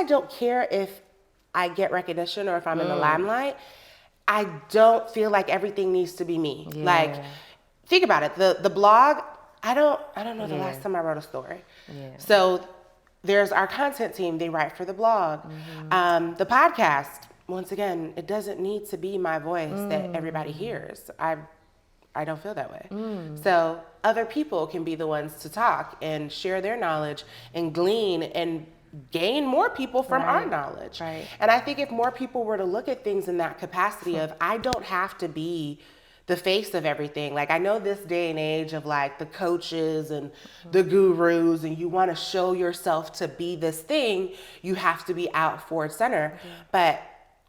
I don't care if I get recognition or if I'm in the limelight, I don't feel like everything needs to be me. Yeah. Like, think about it. The blog, I don't know the last time I wrote a story. Yeah. So there's our content team, they write for the blog. The podcast, once again, it doesn't need to be my voice that everybody hears. I don't feel that way. So other people can be the ones to talk and share their knowledge and glean and gain more people from our knowledge. Right. And I think if more people were to look at things in that capacity of, I don't have to be the face of everything. Like, I know this day and age of like the coaches and the gurus, and you want to show yourself to be this thing, you have to be out forward center. But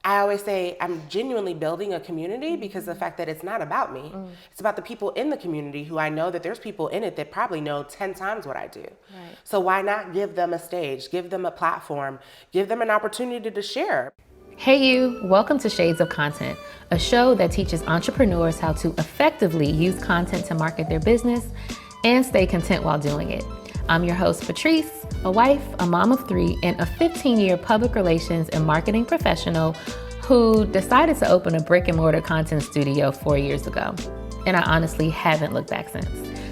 I always say I'm genuinely building a community because the fact that it's not about me. It's about the people in the community who I know that there's people in it that probably know 10 times what I do. Right. So why not give them a stage, give them a platform, give them an opportunity to share. Hey you, welcome to Shades of Content, a show that teaches entrepreneurs how to effectively use content to market their business and stay content while doing it. I'm your host, Patrice, a wife, a mom of 3, and a 15-year public relations and marketing professional who decided to open a brick and mortar content studio 4 years ago. And I honestly haven't looked back since.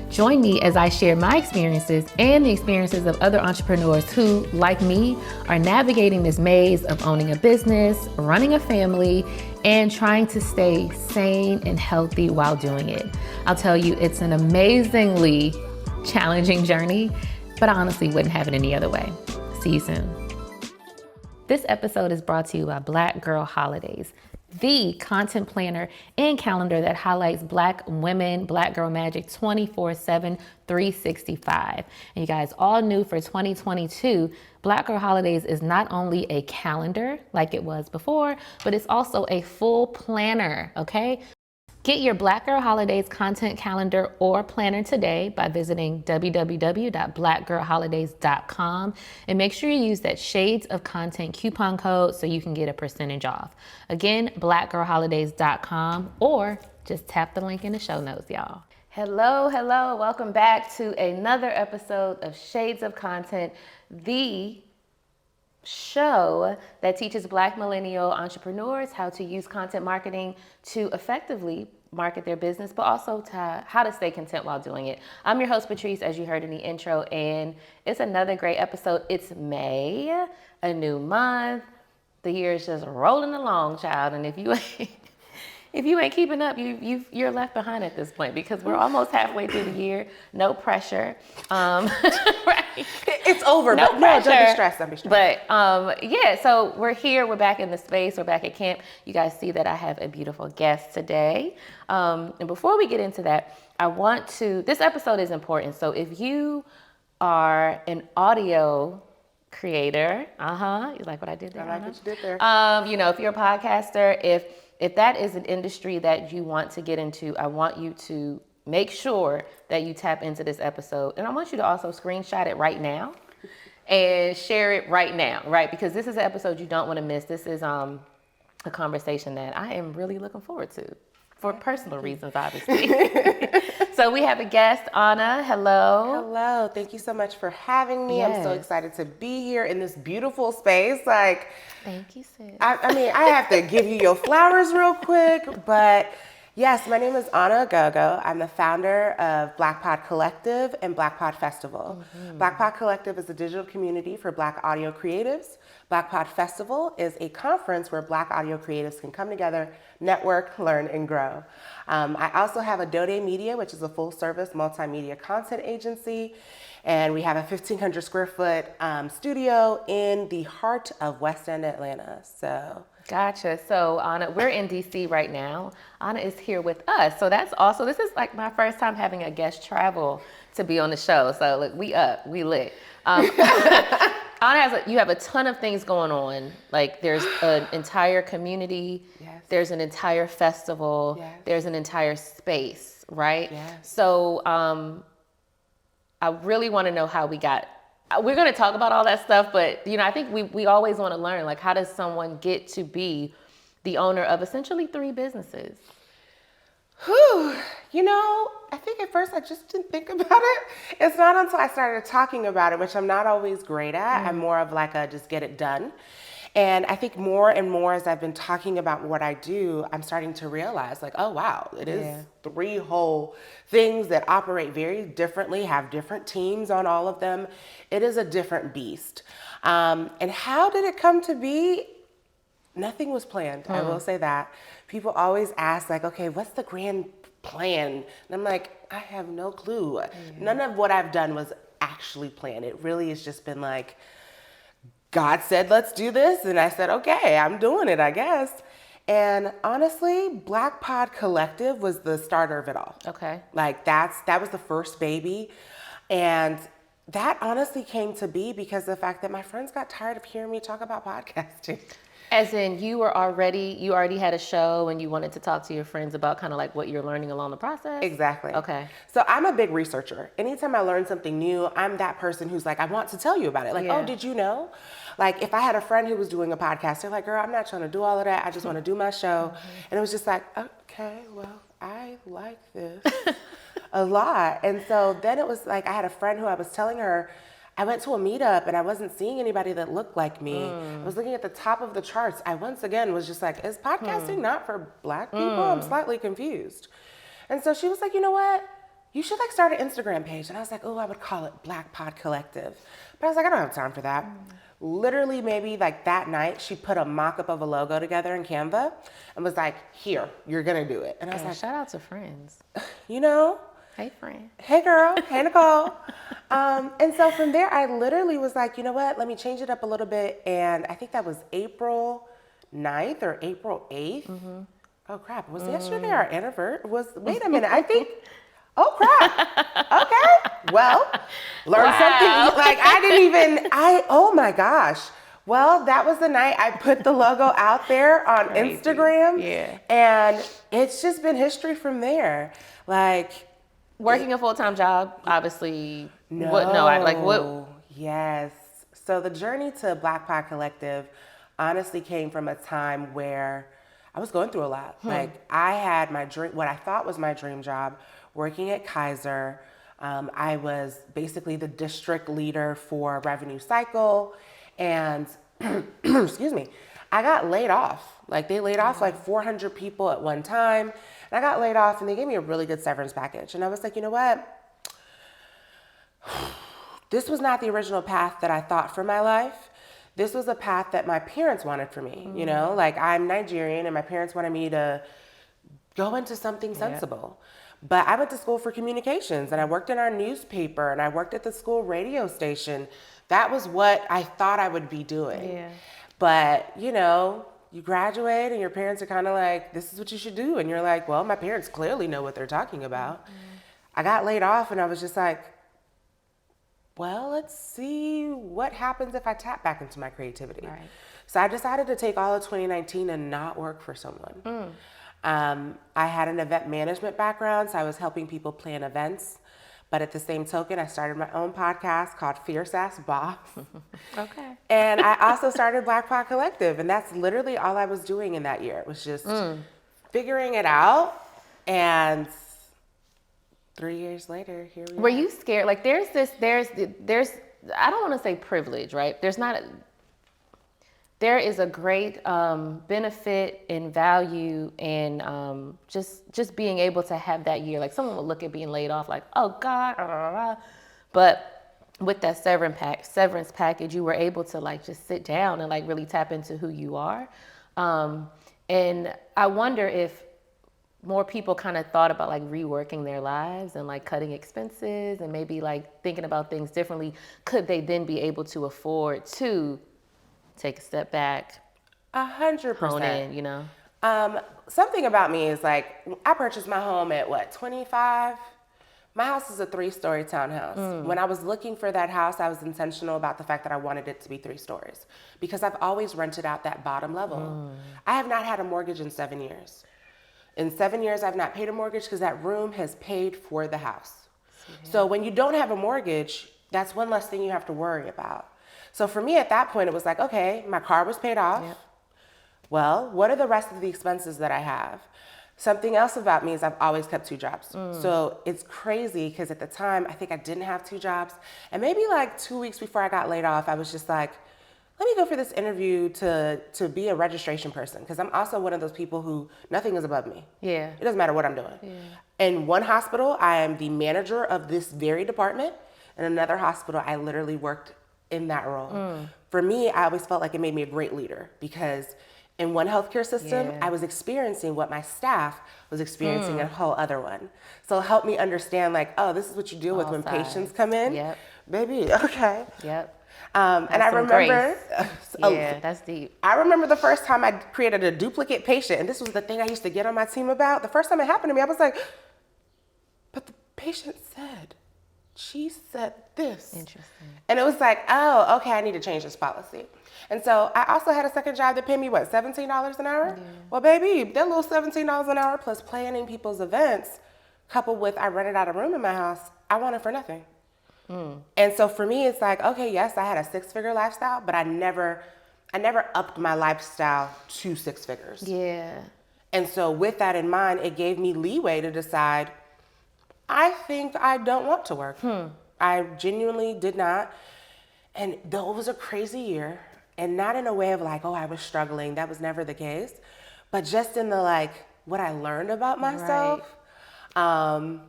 Join me as I share my experiences and the experiences of other entrepreneurs who, like me, are navigating this maze of owning a business, running a family, and trying to stay sane and healthy while doing it. I'll tell you, it's an amazingly challenging journey, but I honestly wouldn't have it any other way. See you soon. This episode is brought to you by Black Girl Holidays, the content planner and calendar that highlights Black women, Black girl magic 24/7, 365. And you guys, all new for 2022, Black Girl Holidays is not only a calendar like it was before, but it's also a full planner, okay? Get your Black Girl Holidays content calendar or planner today by visiting www.blackgirlholidays.com and make sure you use that Shades of Content coupon code so you can get a percentage off. Again, blackgirlholidays.com, or just tap the link in the show notes, y'all. Hello, welcome back to another episode of Shades of Content, the show that teaches Black millennial entrepreneurs how to use content marketing to effectively market their business, but also how to stay content while doing it. I'm your host, Patrice, as you heard in the intro, and it's another great episode. It's May, a new month. The year is just rolling along, child, and if you ain't keeping up, you're left behind at this point because we're almost halfway through the year. No pressure. Right. It's over. No pressure. Don't be stressed. But yeah, so we're here. We're back in the space. We're back at camp. You guys see that I have a beautiful guest today. And before we get into that, this episode is important. So if you are an audio creator, you like what I did there? I like what you did there. If you're a podcaster, if that is an industry that you want to get into, I want you to make sure that you tap into this episode. And I want you to also screenshot it right now and share it right now, right? Because this is an episode you don't want to miss. This is a conversation that I am really looking forward to for personal reasons, obviously. So we have a guest, Ona. Hello. Hello. Thank you so much for having me. Yes. I'm so excited to be here in this beautiful space. Thank you, sis. I mean, I have to give you your flowers real quick, but yes, my name is Ona Oghogho. I'm the founder of Blk Pod Collective and Blk Pod Festival. Blk Pod Collective is a digital community for Black audio creatives. Blk Pod Festival is a conference where Black audio creatives can come together, network, learn, and grow. I also have Adode Media, which is a full-service multimedia content agency, and we have a 1,500 square foot studio in the heart of West End Atlanta. So. Gotcha. So Ona, we're in DC right now. Ona is here with us. So that's also, this is like my first time having a guest travel to be on the show. So look, we lit. Ona you have a ton of things going on. Like there's an entire community, yes. There's an entire festival, yes. There's an entire space, right? Yes. So I really want to know how we're going to talk about all that stuff, but I think we always want to learn, like, how does someone get to be the owner of essentially 3 businesses? Whew. I think at first I just didn't think about it. It's not until I started talking about it, which I'm not always great at. I'm more of like a just get it done. And I think more and more as I've been talking about what I do, I'm starting to realize like, oh, wow, it is 3 whole things that operate very differently, have different teams on all of them. It is a different beast. And how did it come to be? Nothing was planned. I will say that. People always ask like, okay, what's the grand plan? And I'm like, I have no clue. None of what I've done was actually planned. It really has just been like, God said, let's do this. And I said, okay, I'm doing it, I guess. And honestly, Blk Pod Collective was the starter of it all. Okay. Like that was the first baby. And that honestly came to be because of the fact that my friends got tired of hearing me talk about podcasting. As in you already had a show and you wanted to talk to your friends about kind of like what you're learning along the process? Exactly. Okay. So I'm a big researcher. Anytime I learn something new, I'm that person who's like, I want to tell you about it. Like, oh, did you know? Like if I had a friend who was doing a podcast, they're like, girl, I'm not trying to do all of that. I just want to do my show. And it was just like, okay, well, I like this a lot. And so then it was like, I had a friend who I was telling her, I went to a meetup and I wasn't seeing anybody that looked like me. I was looking at the top of the charts. I once again was just like, is podcasting not for Black people? I'm slightly confused. And so she was like, you know what? You should like start an Instagram page. And I was like, oh, I would call it Blk Pod Collective. But I was like, I don't have time for that. Literally maybe like that night, she put a mock-up of a logo together in Canva and was like, here, you're gonna do it. And I was like, shout out to friends. Hey, friend. Hey, girl. Hey, Nicole. And so from there, I literally was like, you know what? Let me change it up a little bit. And I think that was April 9th or April 8th. Oh, crap. Was yesterday our anniversary? Wait a minute. I think, oh, crap. Okay. Well, learn something. Like, oh, my gosh. Well, that was the night I put the logo out there on Instagram. Yeah. And it's just been history from there. Like, working a full-time job, obviously. No. Yes. So the journey to Blk Pod Collective honestly came from a time where I was going through a lot. Like I had my dream, what I thought was my dream job, working at Kaiser. I was basically the district leader for revenue cycle, and excuse me, I got laid off. Like they laid off like 400 people at one time. And I got laid off and they gave me a really good severance package. And I was like, you know what? This was not the original path that I thought for my life. This was a path that my parents wanted for me. You know, like I'm Nigerian and my parents wanted me to go into something sensible. But I went to school for communications and I worked in our newspaper and I worked at the school radio station. That was what I thought I would be doing. Yeah. But, you graduate and your parents are kind of like, this is what you should do. And you're like, well, my parents clearly know what they're talking about. I got laid off and I was just like, well, let's see what happens if I tap back into my creativity. Right. So I decided to take all of 2019 and not work for someone. I had an event management background, so I was helping people plan events. But at the same token, I started my own podcast called Fierce Ass Boss. Okay. And I also started Blk Pod Collective. And that's literally all I was doing in that year. It was just figuring it out. And 3 years later, here we are. Were you scared? Like there's I don't want to say privilege, right? There is a great benefit and value in just being able to have that year. Like someone would look at being laid off like, oh God, but with that severance package, you were able to like just sit down and like really tap into who you are. And I wonder if more people kind of thought about like reworking their lives and like cutting expenses and maybe like thinking about things differently. Could they then be able to afford to take a step back, 100%. hone in, Something about me is like, I purchased my home at 25? My house is a 3-story townhouse. When I was looking for that house, I was intentional about the fact that I wanted it to be 3 stories because I've always rented out that bottom level. I have not had a mortgage in 7 years. In 7 years, I've not paid a mortgage because that room has paid for the house. So when you don't have a mortgage, that's one less thing you have to worry about. So for me at that point, it was like, okay, my car was paid off. Yep. Well, what are the rest of the expenses that I have? Something else about me is I've always kept 2 jobs. So it's crazy because at the time, I think I didn't have 2 jobs. And maybe like 2 weeks before I got laid off, I was just like, let me go for this interview to be a registration person. Because I'm also one of those people who nothing is above me. Yeah. It doesn't matter what I'm doing. Yeah. In one hospital, I am the manager of this very department. In another hospital, I literally worked in that role. For me, I always felt like it made me a great leader because in one healthcare system, I was experiencing what my staff was experiencing in a whole other one. So it helped me understand like, oh, this is what you deal with when patients come in. Yep. Baby, okay. Yep. And I remember, That's deep. I remember the first time I created a duplicate patient, and this was the thing I used to get on my team about. The first time it happened to me, I was like, but the patient said, she said this. Interesting. And it was like, oh, okay, I need to change this policy. And so I also had a second job that paid me, what, $17 an hour? Yeah. Well, baby, that little $17 an hour plus planning people's events, coupled with I rented out a room in my house, I wanted for nothing. And so for me, it's like, okay, yes, I had a 6-figure lifestyle, but I never upped my lifestyle to 6 figures. Yeah. And so with that in mind, it gave me leeway to decide, I think I don't want to work. I genuinely did not. And though it was a crazy year, and not in a way of like, oh, I was struggling. That was never the case. But just in the like, what I learned about myself, and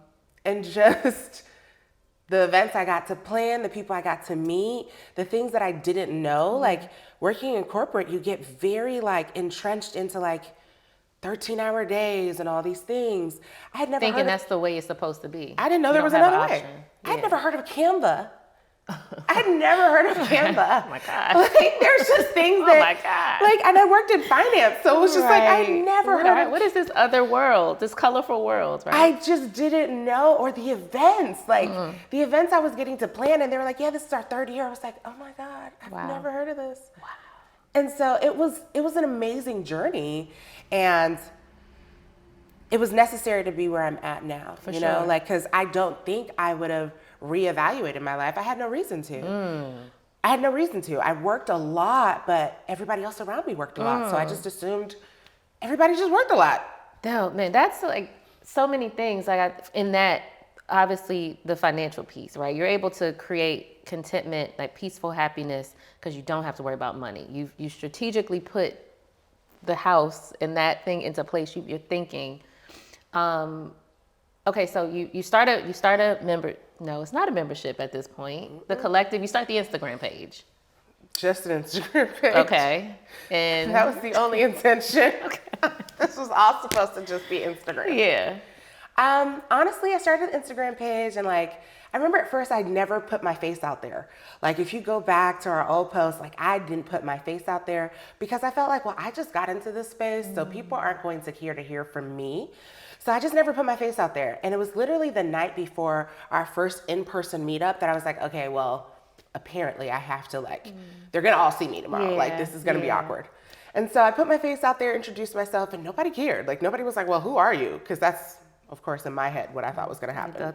just the events I got to plan, the people I got to meet, the things that I didn't know, like working in corporate, you get very like entrenched into like 13-hour days and all these things. I had never thinking that's the way it's supposed to be. I didn't know there was another way. I had never heard of Canva. I had never heard of Canva. Oh my God. Like, there's just things that, oh my God. like, and I worked in finance, so it was just like, I never heard of. What is this other world, this colorful world, right? I just didn't know, or the events, like, the events I was getting to plan, and they were like, yeah, this is our 3rd year. I was like, oh my God, I've never heard of this. Wow. And so it was an amazing journey, and it was necessary to be where I'm at now, you know, like, because I don't think I would have reevaluated my life. I had no reason to. I had no reason to. I worked a lot, but everybody else around me worked a lot. So I just assumed everybody just worked a lot. No, man, that's like so many things. Like in that, obviously the financial piece, right? You're able to create contentment, like peaceful happiness, because you don't have to worry about money. You strategically put the house and that thing into place. You're thinking. Okay, so you start a member. No, it's not a membership at this point. The collective, you start the Instagram page. Just an Instagram page. Okay. And that was the only intention. Okay. This was all supposed to just be Instagram. Yeah. Honestly, I started an Instagram page, and like, I remember at first I'd never put my face out there. Like, if you go back to our old posts, like, I didn't put my face out there because I felt like, well, I just got into this space, so people aren't going to care to hear from me. So I just never put my face out there. And it was literally the night before our first in-person meetup that I was like, okay, well, apparently I have to like, they're gonna all see me tomorrow. Like, this is gonna be awkward. And so I put my face out there, introduced myself, and nobody cared. Like, nobody was like, well, who are you? Because that's, of course, in my head, what I thought was gonna happen.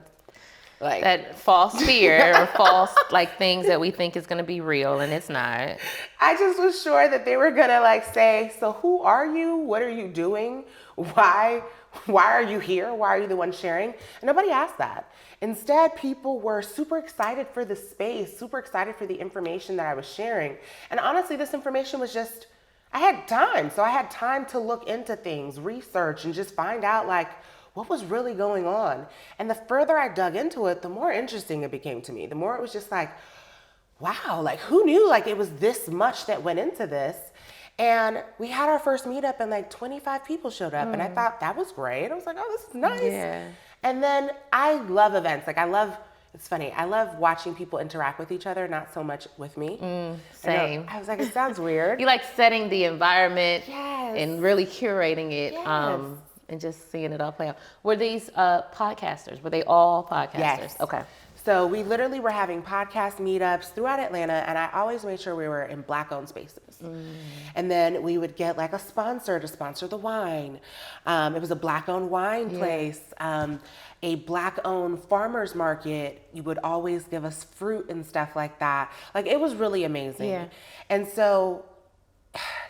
Like that false fear or false like things that we think is gonna be real, and it's not. I just was sure that they were gonna like say, so who are you? What are you doing? Why are you here? Why are you the one sharing? And nobody asked that. Instead, people were super excited for the space, super excited for the information that I was sharing. And honestly, this information was just, I had time. So I had time to look into things, research, and just find out like what was really going on. And the further I dug into it, the more interesting it became to me. The more it was just like, wow, like who knew like it was this much that went into this? And we had our first meetup and like 25 people showed up and I thought that was great. I was like, oh, this is nice. Yeah. And then I love events. Like it's funny. I love watching people interact with each other, not so much with me. Same. I was like, it sounds weird. You like setting the environment and really curating it and just seeing it all play out. Were these podcasters? Were they all podcasters? Yes. Okay. So we literally were having podcast meetups throughout Atlanta, and I always made sure we were in Black-owned spaces. And then we would get like a sponsor to sponsor the wine. It was a Black-owned wine place, a Black-owned farmer's market. You would always give us fruit and stuff like that. Like, it was really amazing. Yeah. And so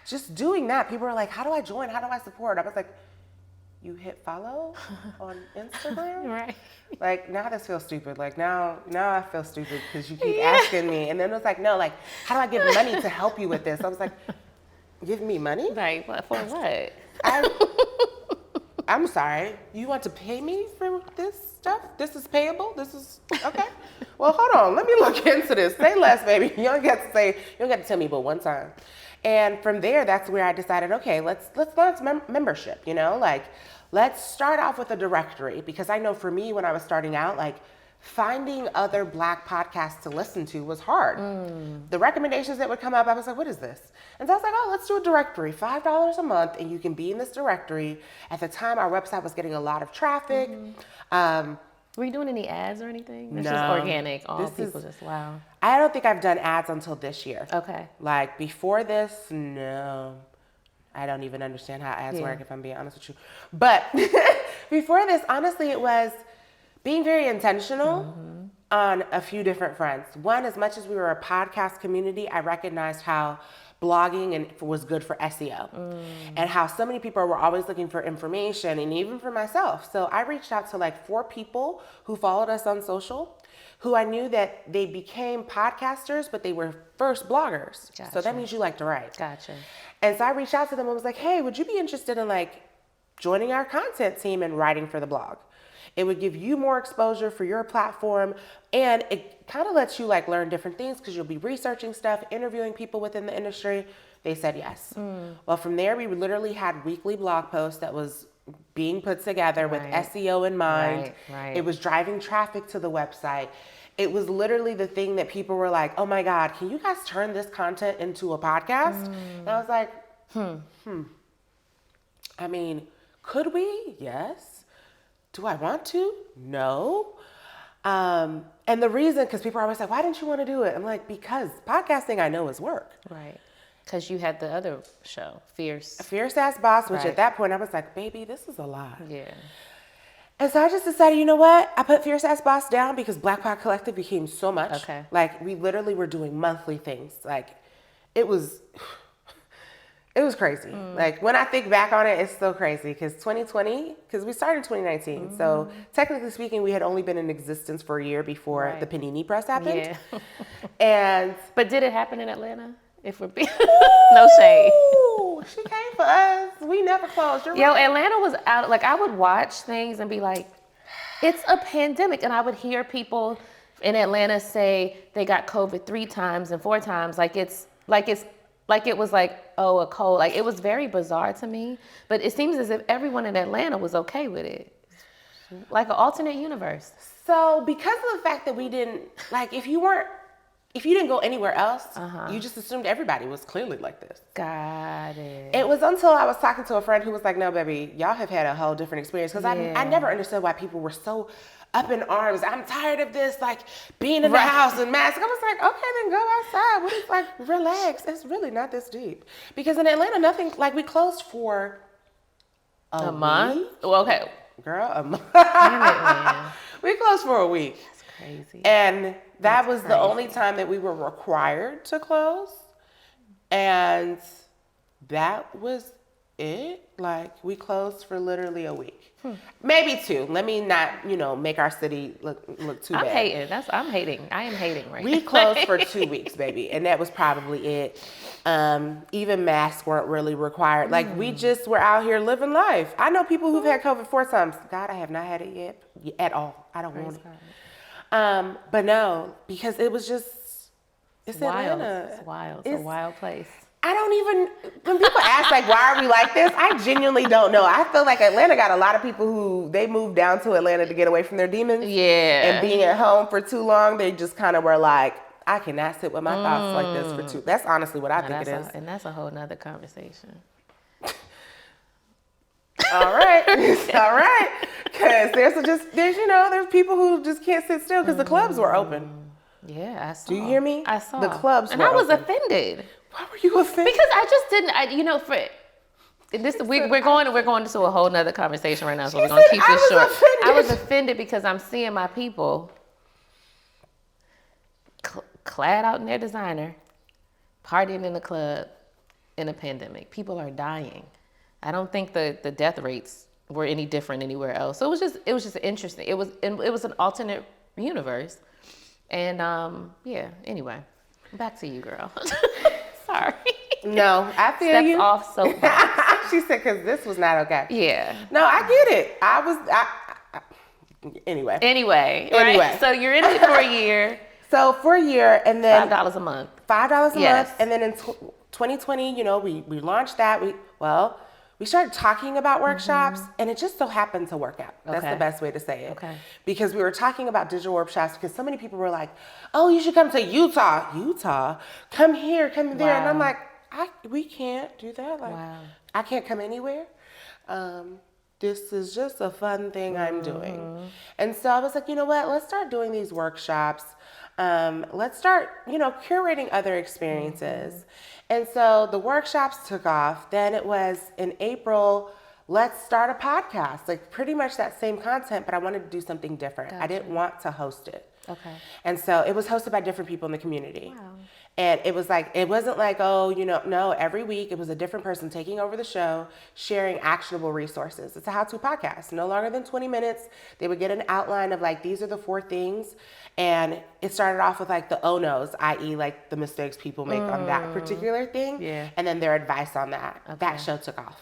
just doing that, people were like, how do I join? How do I support? I was like, you hit follow on Instagram. Right. Like, now this feels stupid. Like, now I feel stupid because you keep asking me. And then it's like, no, like, how do I give money to help you with this? I was like, give me money? Right. For what? I'm sorry. You want to pay me for this stuff? This is payable? This is, okay. Well, hold on. Let me look into this. Say less, baby. You don't get to tell me but one time. And from there, that's where I decided, okay, let's launch membership, you know? Like, let's start off with a directory, because I know for me, when I was starting out, like, finding other Black podcasts to listen to was hard. The recommendations that would come up, I was like, what is this? And so I was like, oh, let's do a directory, $5 a month, and you can be in this directory. At the time, our website was getting a lot of traffic. Were you doing any ads or anything? It's No. just organic. All This people is- just, wow. I don't think I've done ads until this year. Okay. Like, before this, no. I don't even understand how ads Yeah. work, if I'm being honest with you. But before this, honestly, it was being very intentional on a few different fronts. One, as much as we were a podcast community, I recognized how blogging was good for SEO and how so many people were always looking for information, and even for myself. So I reached out to like 4 people who followed us on social, who I knew that they became podcasters, but they were first bloggers. So Gotcha. that means you like to write. Gotcha. And so I reached out to them and was like, hey, would you be interested in like joining our content team and writing for the blog? It would give you more exposure for your platform, and it kind of lets you like learn different things because you'll be researching stuff, interviewing people within the industry. They said yes. Well, from there, we literally had weekly blog posts that was being put together with Right. SEO in mind. Right. It was driving traffic to the website. It was literally the thing that people were like, oh my God, can you guys turn this content into a podcast? And I was like, I mean, could we? Yes. Do I want to? No. And the reason, because people are always like, why didn't you want to do it? I'm like, because podcasting I know is work. Right. Because you had the other show, Fierce. Fierce Ass Boss, which Right. at that point I was like, baby, this is a lot. Yeah. And so I just decided, you know what? I put Fierce Ass Boss down because Blk Pod Collective became so much. Okay. Like, we literally were doing monthly things. Like, it was crazy. Like, when I think back on it, it's so crazy because 2020, because we started in 2019. So technically speaking, we had only been in existence for a year before Right. the Panini Press happened. Yeah. And But did it happen in Atlanta? If we're being no shade. ooh, she came for us. We never closed. You're Yo, right. Atlanta was out. Like, I would watch things and be like, it's a pandemic. And I would hear people in Atlanta say they got COVID 3 times and 4 times. Like it was like, oh, a cold. Like, it was very bizarre to me. But it seems as if everyone in Atlanta was okay with it. Like an alternate universe. So because of the fact that we didn't, like, if you didn't go anywhere else, you just assumed everybody was clearly like this. Got it. It was until I was talking to a friend who was like, no, baby, y'all have had a whole different experience. Because Yeah. I never understood why people were so up in arms. I'm tired of this, like, being in the house and mask. I was like, okay, then go outside. What is, like, relax. It's really not this deep. Because in Atlanta, nothing, like, we closed for a month? week. Well, okay. Girl, a month. Damn it, man. We closed for a week. That's crazy. And that was the crazy. only time that we were required to close. And that was it. Like, we closed for literally a week. Maybe 2. Let me not, make our city look too bad. I'm hating. I'm hating. I am hating right now. We closed for 2 weeks, baby. And that was probably it. Even masks weren't really required. Like, we just were out here living life. I know people who've had COVID 4 times. God, I have not had it yet at all. I don't want it. But no, because it was just, it's wild. Atlanta. It's wild. It's a wild place. I don't even, when people ask, like, why are we like this? I genuinely don't know. I feel like Atlanta got a lot of people who, they moved down to Atlanta to get away from their demons. Yeah. And being at home for too long, they just kind of were like, I cannot sit with my thoughts like this for too. That's honestly what I think it is. And that's a whole nother conversation. All right. All right. Because there's people who just can't sit still because the clubs were open. Yeah, I saw. Do you hear me? I saw. The clubs and were I was open. offended. Why were you offended? Because I just didn't, we're going into a whole nother conversation right now, so we're going to keep I this was short. offended. I was offended because I'm seeing my people clad out in their designer, partying in the club in a pandemic. People are dying. I don't think the death rates were any different anywhere else. So it was just interesting. It was an alternate universe. And anyway, back to you, girl. Sorry. No, I feel Steps you. off soapbox. She said, because this was not okay. Yeah. No, I get it. Anyway. Right? So you're in it for a year. So for a year, and then $5 a month. $5 a Yes. month, and then in 2020, we launched that. We started talking about workshops, and it just so happened to work out. That's Okay. the best way to say it. Okay. Because we were talking about digital workshops, because so many people were like, "Oh, you should come to Utah, come here, come there," and I'm like, we can't do that. Like, I can't come anywhere. This is just a fun thing I'm doing. And so I was like, you know what? Let's start doing these workshops. Let's start, curating other experiences. And so the workshops took off. Then it was in April, let's start a podcast, like pretty much that same content, but I wanted to do something different. Gotcha. I didn't want to host it. Okay. And so it was hosted by different people in the community. Wow. And it wasn't like, no, every week it was a different person taking over the show, sharing actionable resources. It's a how-to podcast, no longer than 20 minutes. They would get an outline of like, these are the 4 things. And it started off with like the oh-nos, i.e. like the mistakes people make on that particular thing. Yeah. And then their advice on that. Okay. That show took off.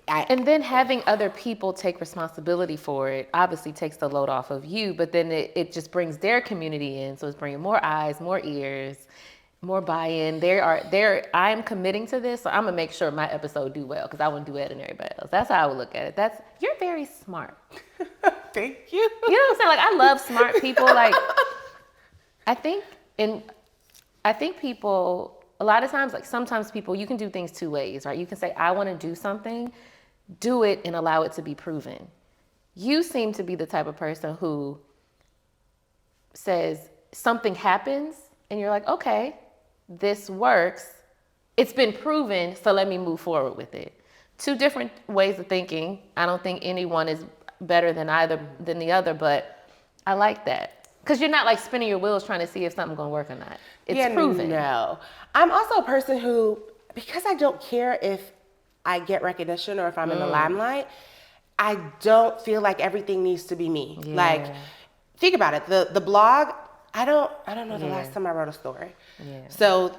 And then having other people take responsibility for it obviously takes the load off of you, but then it just brings their community in. So it's bringing more eyes, more ears, more buy-in. I'm committing to this, so I'm gonna make sure my episode do well, because I wouldn't do better than everybody else. That's how I would look at it. You're very smart. Thank you. You know what I'm saying? Like, I love smart people. Like, I think people, a lot of times, like sometimes people, you can do things 2 ways, right? You can say, I want to do something, do it and allow it to be proven. You seem to be the type of person who says something happens and you're like, okay, this works. It's been proven, so let me move forward with it. 2 different ways of thinking. I don't think anyone is better than the other, but I like that. Because you're not like spinning your wheels trying to see if something's gonna work or not. It's proven. No. I'm also a person who, because I don't care if I get recognition or if I'm in the limelight, I don't feel like everything needs to be me. Yeah. Like, think about it. The blog, I don't know the last time I wrote a story. Yeah. So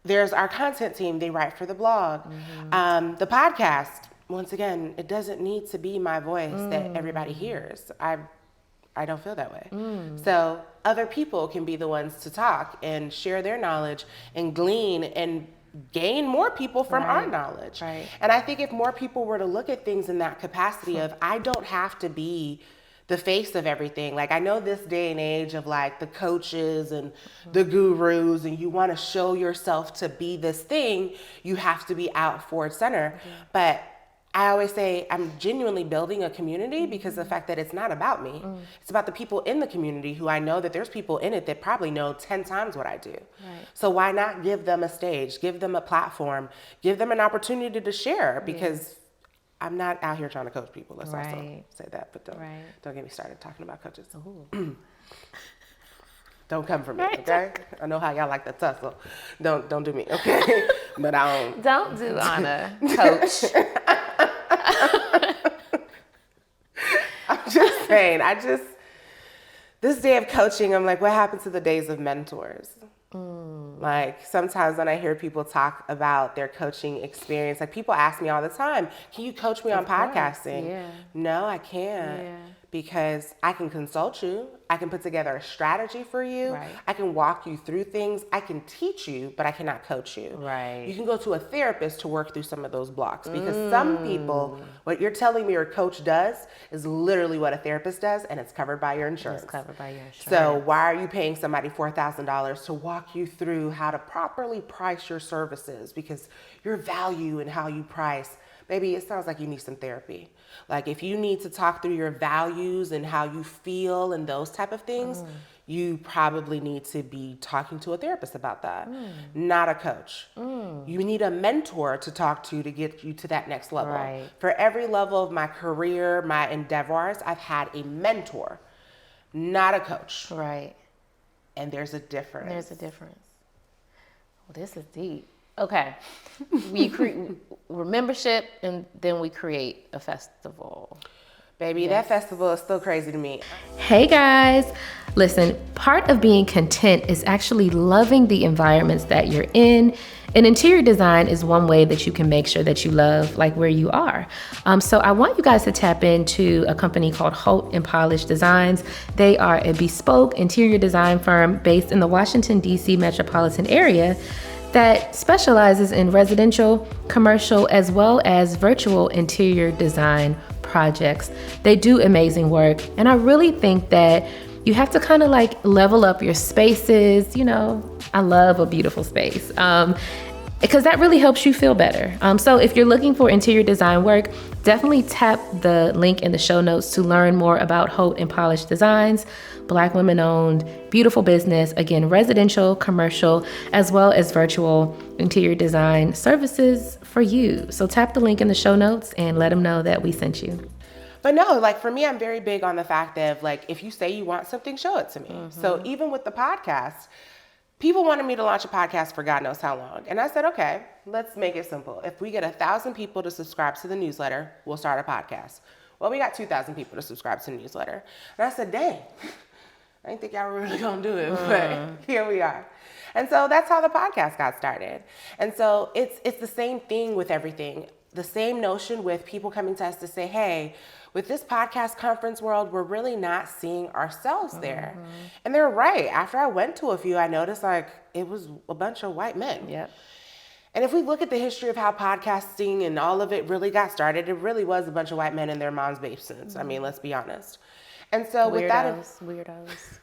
there's our content team, they write for the blog. The podcast, once again, it doesn't need to be my voice that everybody hears. I don't feel that way. So other people can be the ones to talk and share their knowledge and glean and gain more people from our knowledge. Right. And I think if more people were to look at things in that capacity of, I don't have to be the face of everything. Like, I know this day and age of like the coaches and the gurus, and you want to show yourself to be this thing, you have to be out forward center. But I always say I'm genuinely building a community because the fact that it's not about me. It's about the people in the community who I know that there's people in it that probably know 10 times what I do. Right. So why not give them a stage, give them a platform, give them an opportunity to share, because I'm not out here trying to coach people. Let's also say that, but don't get me started talking about coaches. Don't come for me, okay? I know how y'all like to tussle. Don't do me, okay? But I don't do Ona, coach. I'm just saying, this day of coaching, I'm like, what happened to the days of mentors? Like, sometimes when I hear people talk about their coaching experience, like people ask me all the time, can you coach me on podcasting? Yeah. No, I can't. Because I can consult you. I can put together a strategy for you. Right. I can walk you through things. I can teach you, but I cannot coach you. Right. You can go to a therapist to work through some of those blocks, because some people, what you're telling me your coach does is literally what a therapist does, and it's covered by your insurance. It's covered by your insurance. So why are you paying somebody $4,000 to walk you through how to properly price your services? Because your value and how you price, baby, it sounds like you need some therapy. Like, if you need to talk through your values and how you feel and those type of things, you probably need to be talking to a therapist about that, not a coach. You need a mentor to talk to get you to that next level. Right. For every level of my career, my endeavors, I've had a mentor, not a coach. Right. And there's a difference. Well, this is deep. Okay. We create membership, and then we create a festival. Baby, that festival is still crazy to me. Hey guys, listen, part of being content is actually loving the environments that you're in. And interior design is one way that you can make sure that you love like where you are. So I want you guys to tap into a company called Holt and Polish Designs. They are a bespoke interior design firm based in the Washington, D.C. metropolitan area that specializes in residential, commercial, as well as virtual interior design projects. They do amazing work, and I really think that you have to kind of like level up your spaces. You know, I love a beautiful space because that really helps you feel better. So if you're looking for interior design work, definitely tap the link in the show notes to learn more about Holt and Polish Designs. Black women owned, beautiful business, again, residential, commercial, as well as virtual interior design services for you. So tap the link in the show notes and let them know that we sent you. But no, like for me, I'm very big on the fact of like, if you say you want something, show it to me. So even with the podcast, people wanted me to launch a podcast for God knows how long. And I said, okay, let's make it simple. If we get 1,000 people to subscribe to the newsletter, we'll start a podcast. Well, we got 2,000 people to subscribe to the newsletter. And I said, dang, I didn't think y'all were really gonna do it, but here we are. And so that's how the podcast got started. And so it's the same thing with everything. The same notion with people coming to us to say, hey, with this podcast conference world, we're really not seeing ourselves there. And they're right. After I went to a few, I noticed like it was a bunch of white men. Yep. And if we look at the history of how podcasting and all of it really got started, it really was a bunch of white men in their mom's basements. I mean, let's be honest. And so with that, weirdos.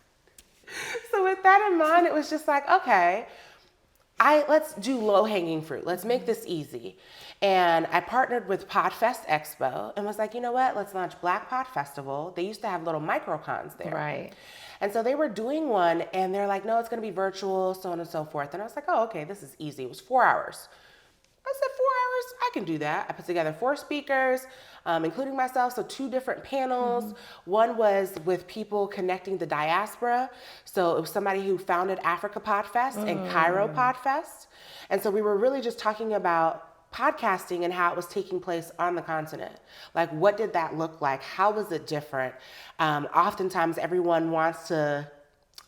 So with that in mind, it was just like, okay, let's do low-hanging fruit. Let's make this easy. And I partnered with Podfest Expo and was like, you know what? Let's launch Blk Pod Festival. They used to have little microcons there. Right. And so they were doing one and they're like, no, it's going to be virtual, so on and so forth. And I was like, oh, okay, this is easy. It was 4 hours. I said, 4 hours, I can do that. I put together 4 speakers, including myself, so 2 different panels. One was with people connecting the diaspora. So it was somebody who founded Africa Pod Fest and Cairo Pod Fest. And so we were really just talking about podcasting and how it was taking place on the continent. Like, what did that look like? How was it different? Oftentimes everyone wants to,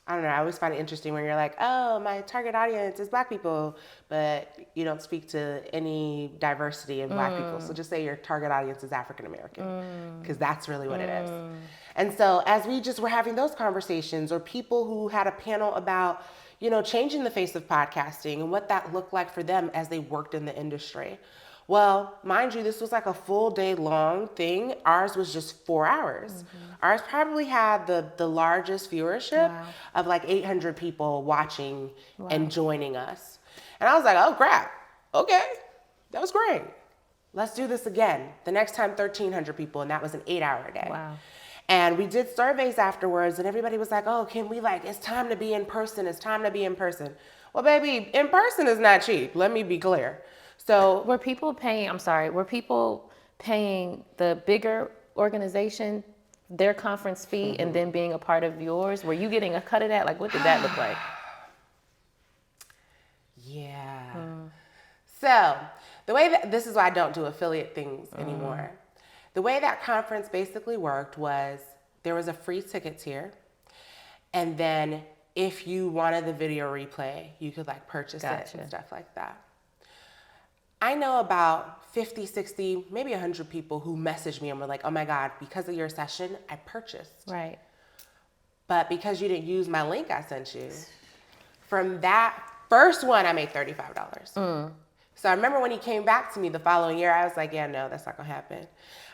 I don't know, I always find it interesting when you're like, oh, my target audience is Black people, but you don't speak to any diversity in Black people. So just say your target audience is African American, because that's really what it is. And so as we just were having those conversations, or people who had a panel about, you know, changing the face of podcasting and what that looked like for them as they worked in the industry. Well, mind you, this was like a full day long thing. Ours was just 4 hours. Ours probably had the largest viewership of like 800 people watching and joining us. And I was like, oh crap, okay, that was great. Let's do this again. The next time, 1,300 people, and that was an 8-hour day. Wow. And we did surveys afterwards, and everybody was like, oh, can we it's time to be in person, it's time to be in person. Well, baby, in person is not cheap, let me be clear. So Were people paying the bigger organization their conference fee and then being a part of yours? Were you getting a cut of that? Like, what did that look like? Yeah. So the way this is why I don't do affiliate things anymore. The way that conference basically worked was there was a free ticket tier. And then if you wanted the video replay, you could like purchase it and stuff like that. I know about 50, 60, maybe 100 people who messaged me and were like, oh my God, because of your session, I purchased. Right. But because you didn't use my link I sent you, from that first one, I made $35. So I remember when he came back to me the following year, I was like, yeah, no, that's not gonna happen.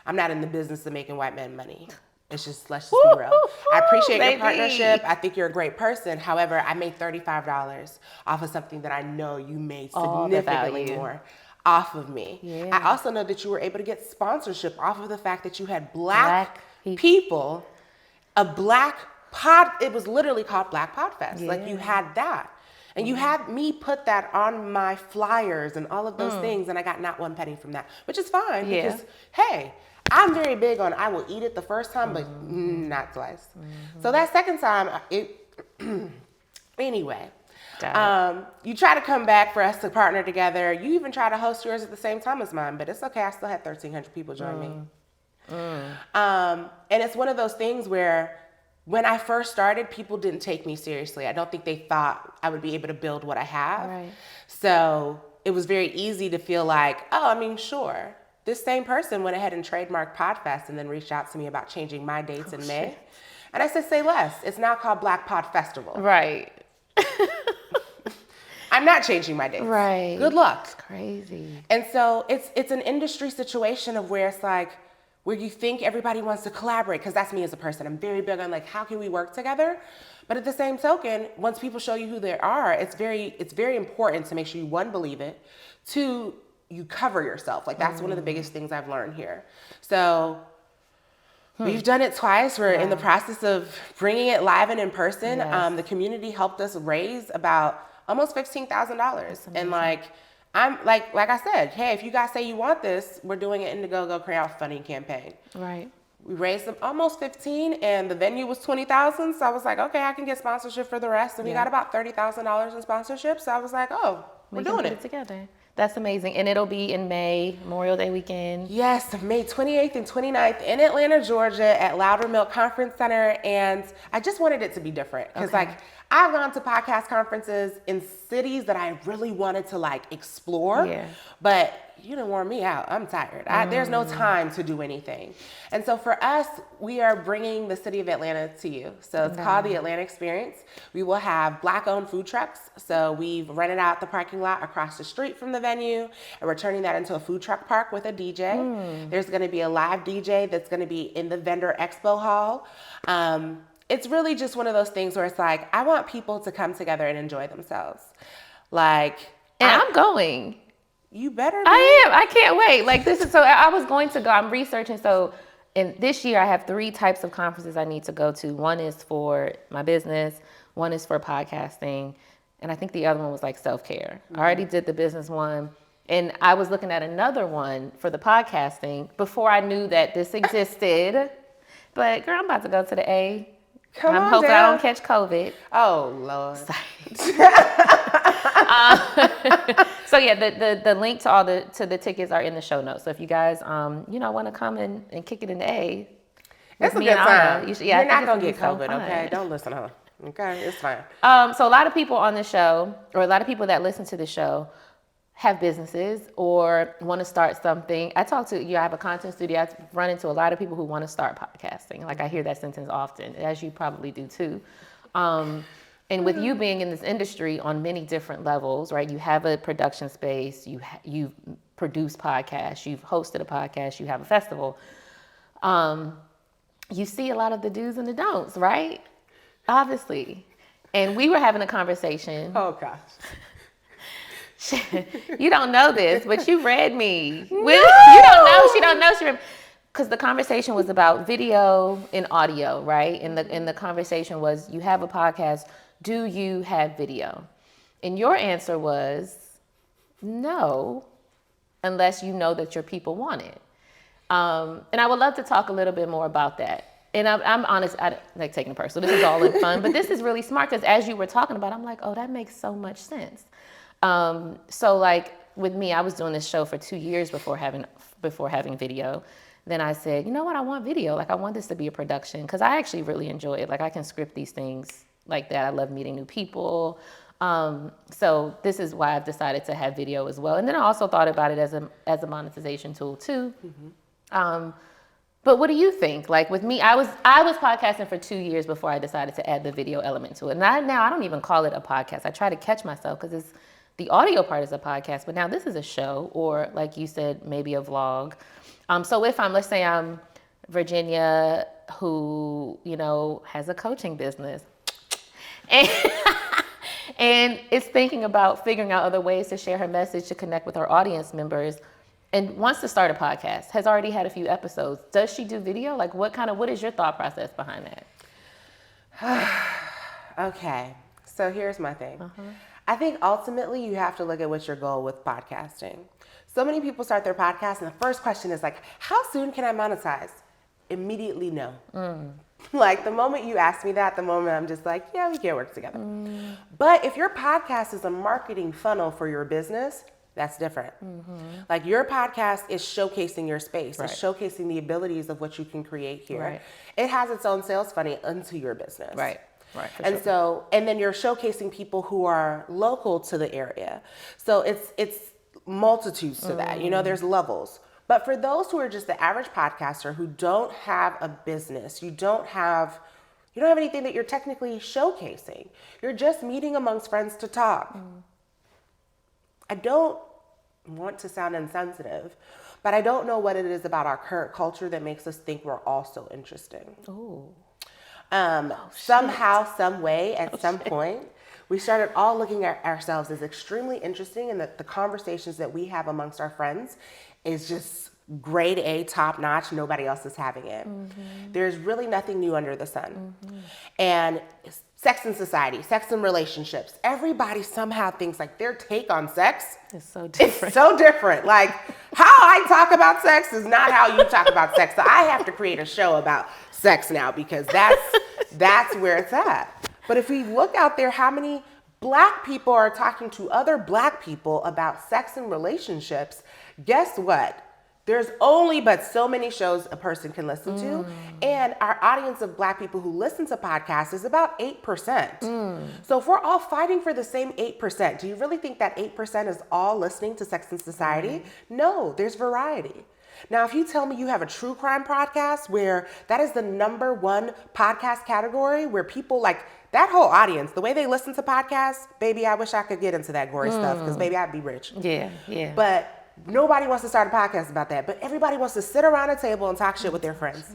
I'm not in the business of making white men money. Let's just be real. I appreciate your partnership. I think you're a great person. However, I made $35 off of something that I know you made significantly more off of me. Yeah. I also know that you were able to get sponsorship off of the fact that you had black people, a Black pod, it was literally called Blk Pod Fest. Yeah. Like you had that. And you had me put that on my flyers and all of those things, and I got not one penny from that, which is fine because, hey, I'm very big on I will eat it the first time, but not twice. So that second time, anyway, You try to come back for us to partner together. You even try to host yours at the same time as mine, but it's okay. I still had 1,300 people join me. And it's one of those things where when I first started, people didn't take me seriously. I don't think they thought I would be able to build what I have. Right. So it was very easy to feel like, oh, I mean, sure. This same person went ahead and trademarked PodFest and then reached out to me about changing my dates in May. And I said, say less. It's now called Blk Pod Festival. Right. I'm not changing my dates. Right. Good luck. It's crazy. And so it's an industry situation of where it's like, where you think everybody wants to collaborate, because that's me as a person. I'm very big on like, how can we work together? But at the same token, once people show you who they are, it's very important to make sure you, one, believe it, two, you cover yourself. Like that's one of the biggest things I've learned here. So we've done it twice. We're in the process of bringing it live and in person. Yes. The community helped us raise about almost $15,000. And like, I'm like I said, hey, if you guys say you want this, we're doing an Indiegogo crowdfunding campaign. Right. We raised them almost 15 and the venue was 20,000. So I was like, okay, I can get sponsorship for the rest. And we got about $30,000 in sponsorship. So I was like, oh, we're doing it together. That's amazing. And it'll be in May, Memorial Day weekend. Yes, May 28th and 29th in Atlanta, Georgia at Loudermilk Conference Center. And I just wanted it to be different because like I've gone to podcast conferences in cities that I really wanted to like explore, but you done wore me out. I'm tired. There's no time to do anything. And so for us, we are bringing the city of Atlanta to you. So it's called the Atlanta Experience. We will have Black-owned food trucks. So we've rented out the parking lot across the street from the venue, and we're turning that into a food truck park with a DJ. There's going to be a live DJ that's going to be in the vendor expo hall. It's really just one of those things where it's like, I want people to come together and enjoy themselves. Like, and I'm going. You better be. I am. I can't wait. Like this is so I was going to go. I'm researching. So in this year I have 3 types of conferences I need to go to. One is for my business, one is for podcasting, and I think the other one was like self-care. I already did the business one, and I was looking at another one for the podcasting before I knew that this existed. But girl, I'm about to go to the A. I'm hoping I don't catch COVID. Oh Lord. So yeah, the link to all the tickets are in the show notes. So if you guys want to come and kick it in the A, it's a good time. You're not gonna get COVID, okay? Don't listen to her. Okay, it's fine. So a lot of people on the show, or a lot of people that listen to the show, have businesses or want to start something. I have a content studio. I run into a lot of people who want to start podcasting. Like I hear that sentence often, as you probably do too. And with you being in this industry on many different levels, right? You have a production space, you've produced podcasts, you've hosted a podcast, you have a festival. You see a lot of the do's and the don'ts, right? Obviously. And we were having a conversation. Oh gosh. You don't know this, but you read me. No! You don't know. She don't know. She read, because the conversation was about video and audio, right? And the conversation was, you have a podcast. Do you have video? And your answer was no, unless you know that your people want it. And I would love to talk a little bit more about that. And I'm honest, I like taking it personal. This is all in fun, but this is really smart because as you were talking about it, I'm like, oh, that makes so much sense. So like with me, I was doing this show for 2 years before having video. Then I said, you know what? I want video. Like I want this to be a production because I actually really enjoy it. Like I can script these things like that. I love meeting new people. So this is why I've decided to have video as well. And then I also thought about it as a monetization tool too. But what do you think? Like with me, I was podcasting for 2 years before I decided to add the video element to it. And now I don't even call it a podcast. I try to catch myself because the audio part is a podcast, but now this is a show, or like you said, maybe a vlog. So if let's say I'm Virginia, who, has a coaching business and is thinking about figuring out other ways to share her message to connect with her audience members and wants to start a podcast, has already had a few episodes. Does she do video? Like what is your thought process behind that? Okay, so here's my thing. I think ultimately you have to look at what's your goal with podcasting. So many people start their podcast and the first question is like, how soon can I monetize? immediately no. Like the moment you ask me that, the moment I'm just like, yeah, we can't work together. But if your podcast is a marketing funnel for your business, that's different. Like your podcast is showcasing your space. It's showcasing the abilities of what you can create here. It has its own sales funnel into your business. Right. And so, and then you're showcasing people who are local to the area. So it's multitudes to that. You know, there's levels. But for those who are just the average podcaster who don't have a business, you don't have anything that you're technically showcasing. You're just meeting amongst friends to talk. I don't want to sound insensitive, but I don't know what it is about our current culture that makes us think we're all so interesting. Somehow, some way, at some point, we started all looking at ourselves as extremely interesting, and that the conversations that we have amongst our friends is just grade A, top notch. Nobody else is having it. There's really nothing new under the sun. And sex and society, sex and relationships, everybody somehow thinks like their take on sex is so different. It's so different. Like how I talk about sex is not how you talk about sex. So I have to create a show about sex now because that's where it's at. But if we look out there, how many Black people are talking to other Black people about sex and relationships, guess what? There's only but so many shows a person can listen to. And our audience of Black people who listen to podcasts is about 8%. So if we're all fighting for the same 8%, do you really think that 8% is all listening to Sex and Society? No, there's variety. Now, if you tell me you have a true crime podcast where that is the #1 podcast category where people like that whole audience, the way they listen to podcasts, baby, I wish I could get into that gory stuff because baby, I'd be rich. Yeah. But nobody wants to start a podcast about that, but everybody wants to sit around a table and talk shit with their friends.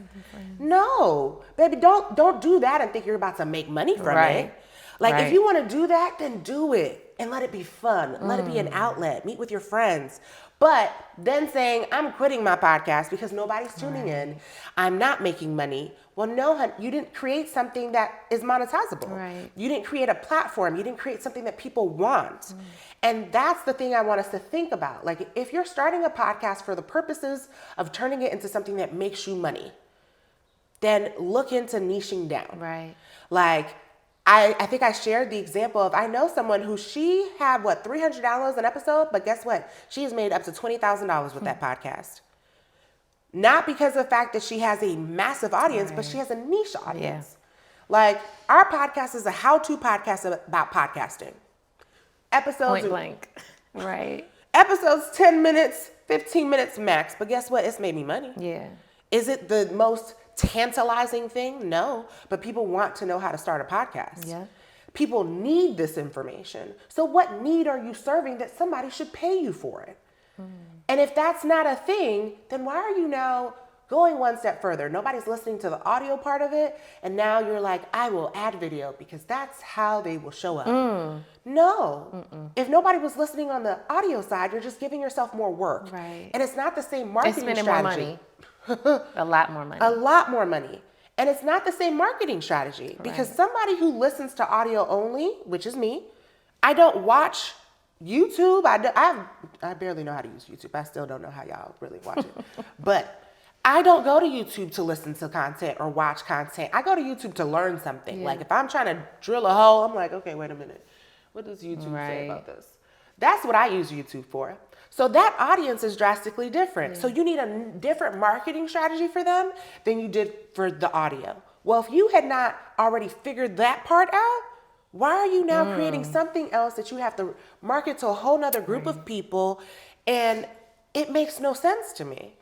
No, baby, don't do that and think you're about to make money from it. Like if you want to do that, then do it and let it be fun. Let it be an outlet. Meet with your friends. But then saying, I'm quitting my podcast because nobody's tuning in. I'm not making money. Well, no, hun, you didn't create something that is monetizable. You didn't create a platform. You didn't create something that people want. And that's the thing I want us to think about. Like if you're starting a podcast for the purposes of turning it into something that makes you money, then look into niching down. Like I think I shared the example of, I know someone who she had, $300 an episode, but guess what? She has made up to $20,000 with that podcast. Not because of the fact that she has a massive audience, but she has a niche audience. Like our podcast is a how-to podcast about podcasting. Episodes Point blank. Episodes 10 minutes, 15 minutes max, but guess what? It's made me money. Is it the most tantalizing thing? No, but people want to know how to start a podcast. People need this information. So what need are you serving that somebody should pay you for it? And if that's not a thing, then why are you now going one step further? Nobody's listening to the audio part of it, and now you're like, I will add video because that's how they will show up. No. If nobody was listening on the audio side, you're just giving yourself more work. And it's not the same marketing strategy. More money. A lot more money. A lot more money. And it's not the same marketing strategy because somebody who listens to audio only, which is me, I don't watch YouTube. I barely know how to use YouTube. I still don't know how y'all really watch it. But I don't go to YouTube to listen to content or watch content. I go to YouTube to learn something. Like if I'm trying to drill a hole, I'm like, okay, wait a minute. What does YouTube say about this? That's what I use YouTube for. So that audience is drastically different. So you need a different marketing strategy for them than you did for the audio. Well, if you had not already figured that part out, why are you now creating something else that you have to market to a whole nother group of people? And it makes no sense to me.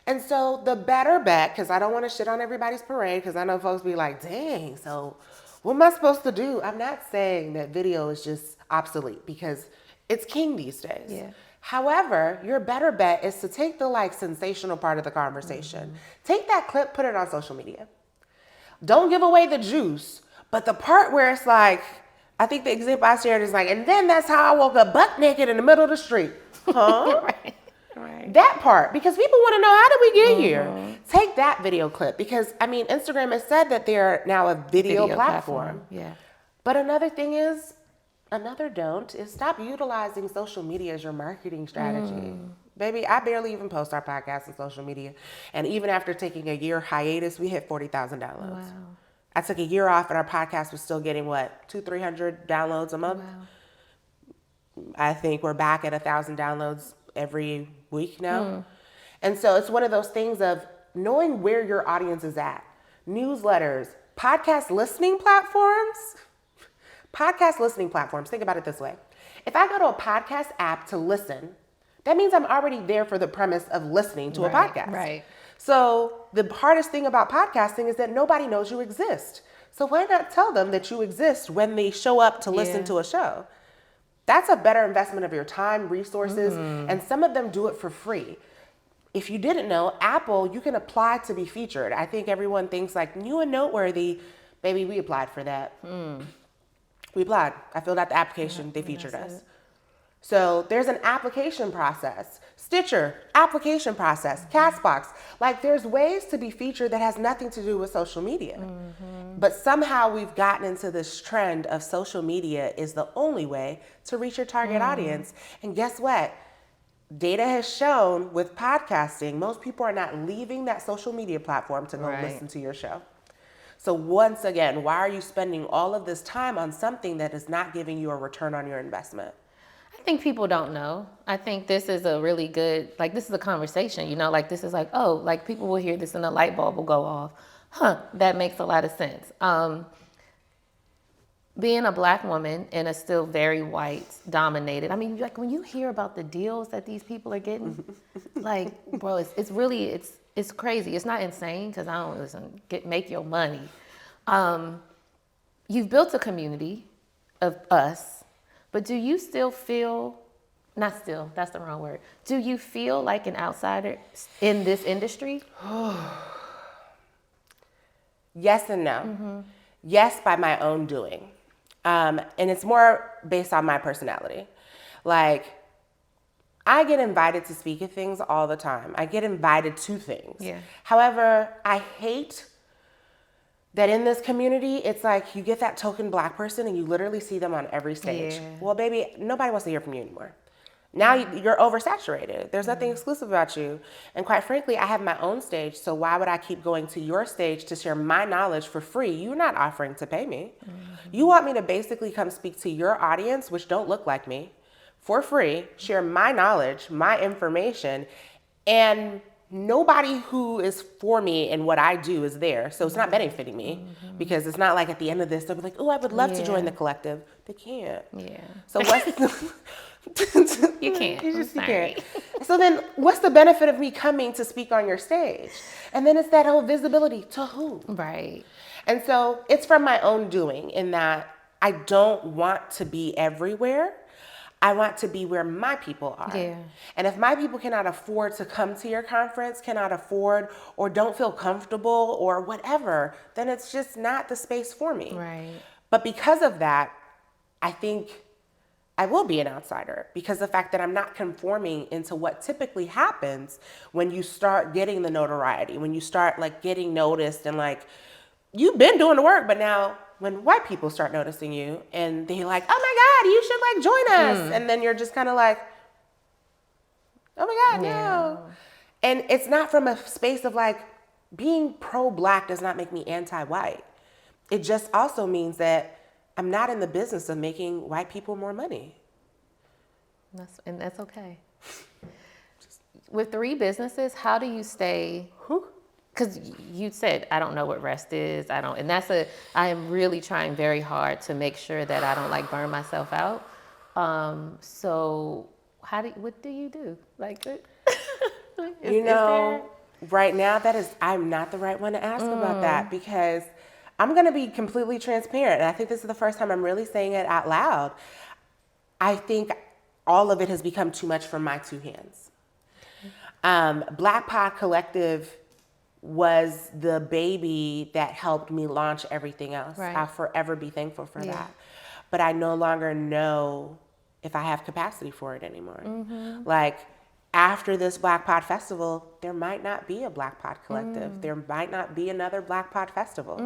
And so the better bet, because I don't want to shit on everybody's parade, because I know folks be like, dang, so what am I supposed to do? I'm not saying that video is just obsolete because it's king these days. However, your better bet is to take the sensational part of the conversation. Take that clip, put it on social media. Don't give away the juice, but the part where it's like, I think the example I shared is like, and then that's how I woke up butt naked in the middle of the street. That part, because people want to know, how did we get here? Take that video clip because, Instagram has said that they're now a video platform. But another thing is, Another don't is stop utilizing social media as your marketing strategy. Baby, I barely even post our podcast on social media. And even after taking a year hiatus, we hit 40,000 downloads. Wow. I took a year off and our podcast was still getting what, 200-300 downloads a month? Wow. I think we're back at 1,000 downloads every week now. And so it's one of those things of knowing where your audience is at. Newsletters, podcast listening platforms. Podcast listening platforms, think about it this way. If I go to a podcast app to listen, that means I'm already there for the premise of listening to a podcast. Right. So the hardest thing about podcasting is that nobody knows you exist. So why not tell them that you exist when they show up to listen to a show? That's a better investment of your time, resources, and some of them do it for free. If you didn't know, Apple, you can apply to be featured. I think everyone thinks like new and noteworthy. Baby, we applied for that. We applied. I filled out the application. They featured us. So there's an application process. Stitcher, application process. Castbox. Like there's ways to be featured that has nothing to do with social media. But somehow we've gotten into this trend of social media is the only way to reach your target audience. And guess what? Data has shown with podcasting, most people are not leaving that social media platform to go listen to your show. So once again, why are you spending all of this time on something that is not giving you a return on your investment? I think people don't know. I think this is a really good, like this is a conversation, you know, like this is like, oh, like people will hear this and a light bulb will go off. That makes a lot of sense. Being a Black woman in a still very white dominated, I mean, like when you hear about the deals that these people are getting, like, bro, it's really, it's crazy. It's not insane because I don't make your money. You've built a community of us, but do you still feel, not still, that's the wrong word. Do you feel like an outsider in this industry? Yes and no. Yes, by my own doing. And it's more based on my personality. Like, I get invited to speak at things all the time. I get invited to things. Yeah. However, I hate that in this community, it's like you get that token Black person and you literally see them on every stage. Yeah. Well, baby, nobody wants to hear from you anymore. Now you're oversaturated. There's nothing exclusive about you. And quite frankly, I have my own stage, so why would I keep going to your stage to share my knowledge for free? You're not offering to pay me. You want me to basically come speak to your audience, which don't look like me, for free, share my knowledge, my information, and nobody who is for me and what I do is there. So it's not benefiting me because it's not like at the end of this, they'll be like, oh, I would love to join the collective. They can't. Yeah. So what's You can't. You I'm sorry. can't. So then what's the benefit of me coming to speak on your stage? And then it's that whole visibility to who? Right. And so it's from my own doing in that I don't want to be everywhere. I want to be where my people are. Yeah. And if my people cannot afford to come to your conference, cannot afford or don't feel comfortable or whatever, then it's just not the space for me. Right. But because of that, I think I will be an outsider because the fact that I'm not conforming into what typically happens when you start getting the notoriety, when you start like getting noticed and like, you've been doing the work, but now when white people start noticing you and they're like, oh my God, you should like join us. And then you're just kind of like, oh my God, no. And it's not from a space of like being pro-Black does not make me anti-white. It just also means that I'm not in the business of making white people more money. That's okay. With 3 businesses, how do you stay? Because you said, I don't know what rest is. I am really trying very hard to make sure that I don't like burn myself out. So what do you do? Like, right now I'm not the right one to ask about that because I'm going to be completely transparent. And I think this is the first time I'm really saying it out loud. I think all of it has become too much for my 2 hands. Blk Pod Collective was the baby that helped me launch everything else. Right. I'll forever be thankful for that. But I no longer know if I have capacity for it anymore. Like, after this Blk Pod Festival, there might not be a Blk Pod Collective. There might not be another Blk Pod Festival.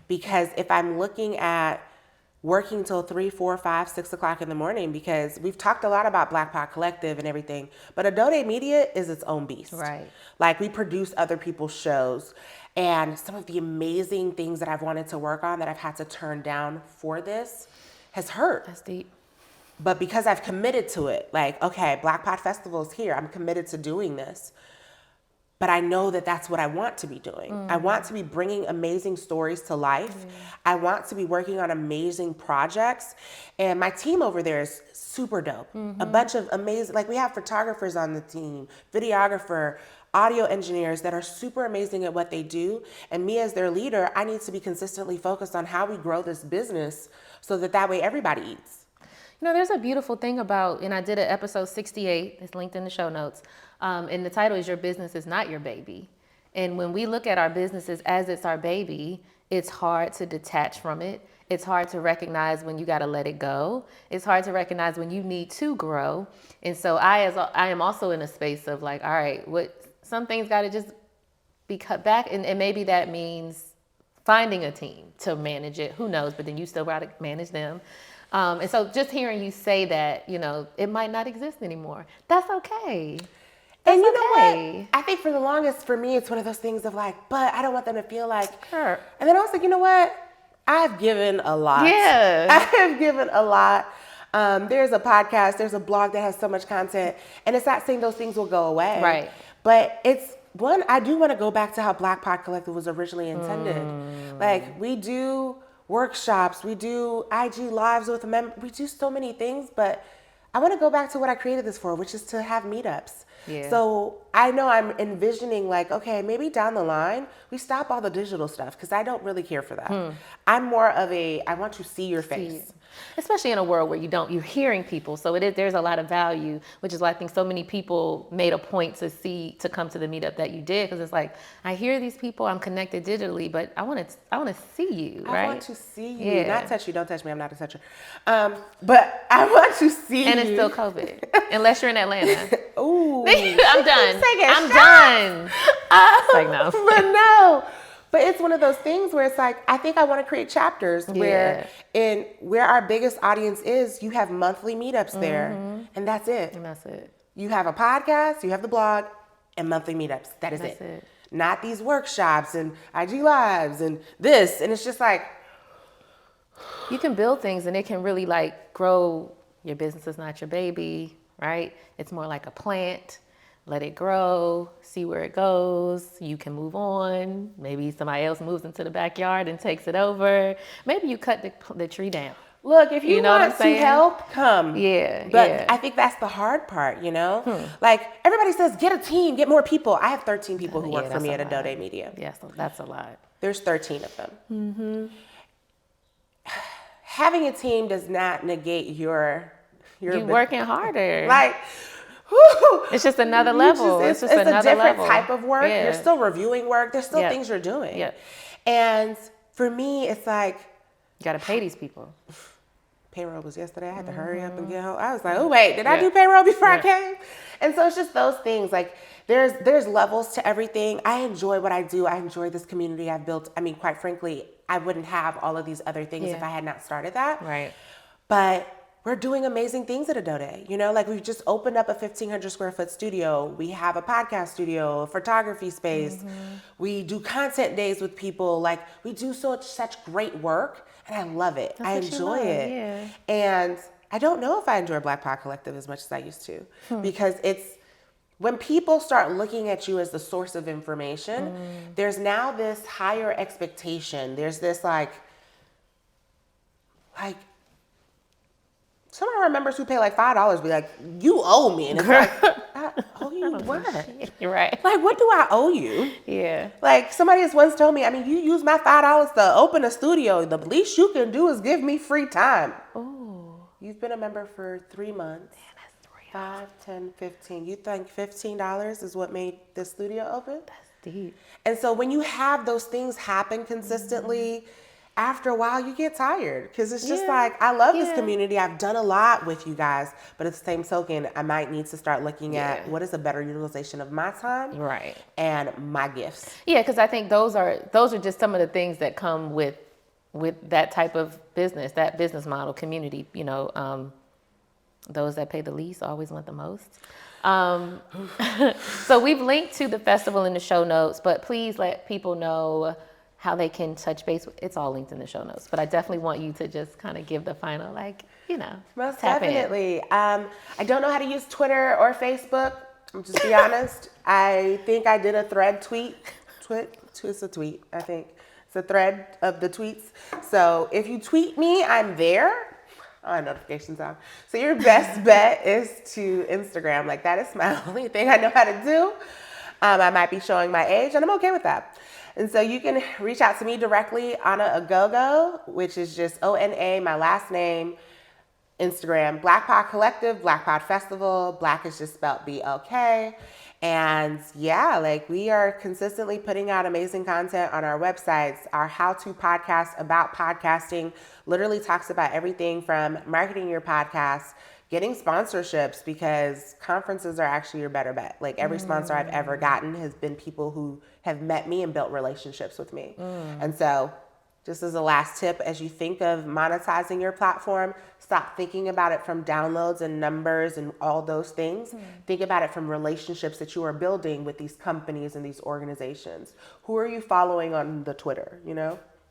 Because if I'm looking at working till 3, 4, 5, 6 o'clock in the morning, because we've talked a lot about Blk Pod Collective and everything, but Adode Media is its own beast. Right. Like, we produce other people's shows, and some of the amazing things that I've wanted to work on that I've had to turn down for this has hurt. That's deep. But because I've committed to it, like, okay, Blk Pod Festival is here. I'm committed to doing this. But I know that that's what I want to be doing. I want to be bringing amazing stories to life. I want to be working on amazing projects. And my team over there is super dope. A bunch of amazing, like, we have photographers on the team, videographer, audio engineers that are super amazing at what they do. And me as their leader, I need to be consistently focused on how we grow this business so that way everybody eats. You know, there's a beautiful thing about, and I did an episode 68, it's linked in the show notes, and the title is Your Business is Not Your Baby. And when we look at our businesses as it's our baby, it's hard to detach from it. It's hard to recognize when you got to let it go. It's hard to recognize when you need to grow. And so I am also in a space of like, all right, some things got to just be cut back. And maybe that means finding a team to manage it. Who knows? But then you still got to manage them. And so just hearing you say that, you know, it might not exist anymore. That's okay. And you know what? I think for the longest, for me, it's one of those things of like, but I don't want them to feel like, Sure. And then I was like, you know what? I've given a lot. Yeah. I have given a lot. There's a podcast, there's a blog that has so much content, and it's not saying those things will go away. Right. But it's one, I do want to go back to how Blk Pod Collective was originally intended. Like, we do workshops, we do IG lives with members, we do so many things, but I want to go back to what I created this for, which is to have meetups. Yeah. So I know I'm envisioning like, okay, maybe down the line, we stop all the digital stuff because I don't really care for that. I'm more of I want to see your face. Especially in a world where you're hearing people. So there's a lot of value, which is why I think so many people made a point to come to the meetup that you did. Because it's like, I hear these people, I'm connected digitally, but I want to see you, right? I want to see you, Yeah. not touch you. Don't touch me. I'm not a toucher. But I want to see you. And it's still COVID, unless you're in Atlanta. Ooh. I'm done. I'm done. It's like, no. But no. But it's one of those things where it's like, I think I want to create chapters where our biggest audience is, you have monthly meetups there, and that's it. And that's it. You have a podcast, you have the blog, and monthly meetups. That's it. Not these workshops and IG lives and this. And it's just like, you can build things and it can really like grow. Your business is not your baby, right? It's more like a plant. Let it grow, see where it goes. You can move on. Maybe somebody else moves into the backyard and takes it over. Maybe you cut the tree down. Look, if you know want to help, come. Yeah. But I think that's the hard part, you know? Like, everybody says, get a team, get more people. I have 13 people who work for me at Adode Media. Yes, that's a lot. There's 13 of them. Having a team does not negate your You're working harder. Like, it's just another level. It's just another a different level. type of work. Yeah. You're still reviewing work. There's still things you're doing. Yeah. And for me, it's like, you got to pay these people. Payroll was yesterday. I had to hurry up and get home. I was like, oh, wait, did I do payroll before I came? And so it's just those things. Like, there's levels to everything. I enjoy what I do. I enjoy this community I've built. I mean, quite frankly, I wouldn't have all of these other things if I had not started that. Right. But we're doing amazing things at Adode. You know, like, we've just opened up a 1,500 square foot studio. We have a podcast studio, a photography space. We do content days with people. Like, we do such great work, and I love it. I enjoy it. Yeah. And I don't know if I enjoy Blk Pod Collective as much as I used to, because it's, when people start looking at you as the source of information, there's now this higher expectation. There's this like, some of our members who pay like $5 be like, you owe me. And it's like, I owe you what? You're right. Like, what do I owe you? Yeah. Like, somebody has once told me, I mean, you use my $5 to open a studio. The least you can do is give me free time. Oh. You've been a member for 3 months. Man, that's 3 5, 10, 15. You think $15 is what made this studio open? That's deep. And so when you have those things happen consistently, after a while you get tired, because it's just like, I love this community. I've done a lot with you guys, but at the same token, I might need to start looking at what is a better utilization of my time Right. and my gifts. Yeah, because I think those are just some of the things that come with with that type of business, that business model, community, those that pay the least always want the most. So we've linked to the festival in the show notes, but please let people know how they can touch base. It's all linked in the show notes, but I definitely want you to just kind of give the final, Most tap definitely. I don't know how to use Twitter or Facebook. I'm just be honest. I think I did a thread tweet. It's a tweet, I think. It's a thread of the tweets. So if you tweet me, I'm there. Notifications on. So your best bet is to Instagram. Like, that is my only thing I know how to do. I might be showing my age, and I'm okay with that. And so you can reach out to me directly, Ona Oghogho, which is just ONA, my last name, Instagram, Blk Pod Collective, Blk Pod Festival. Black is just spelled BLK. And yeah, we are consistently putting out amazing content on our websites. Our how-to podcast about podcasting literally talks about everything from marketing your podcast, getting sponsorships, because conferences are actually your better bet. Every sponsor I've ever gotten has been people who have met me and built relationships with me. And so just as a last tip, as you think of monetizing your platform, stop thinking about it from downloads and numbers and all those things. Think about it from relationships that you are building with these companies and these organizations. Who are you following on the Twitter,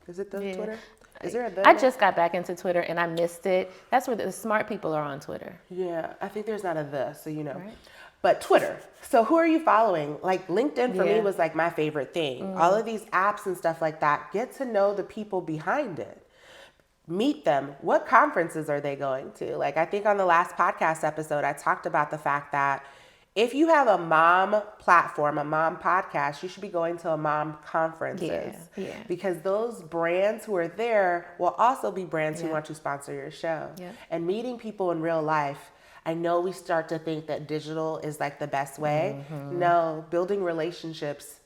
Is it the Twitter? Is there a I just got back into Twitter and I missed it. That's where the smart people are on Twitter. Yeah, I think there's not a so Right. But Twitter. So who are you following? LinkedIn for me was my favorite thing. All of these apps and stuff like that, get to know the people behind it. Meet them. What conferences are they going to? I think on the last podcast episode, I talked about the fact that if you have a mom platform, a mom podcast, you should be going to a mom conferences. Yeah. Because those brands who are there will also be brands who want to sponsor your show. Yeah. And meeting people in real life, I know we start to think that digital is the best way. No, building relationships,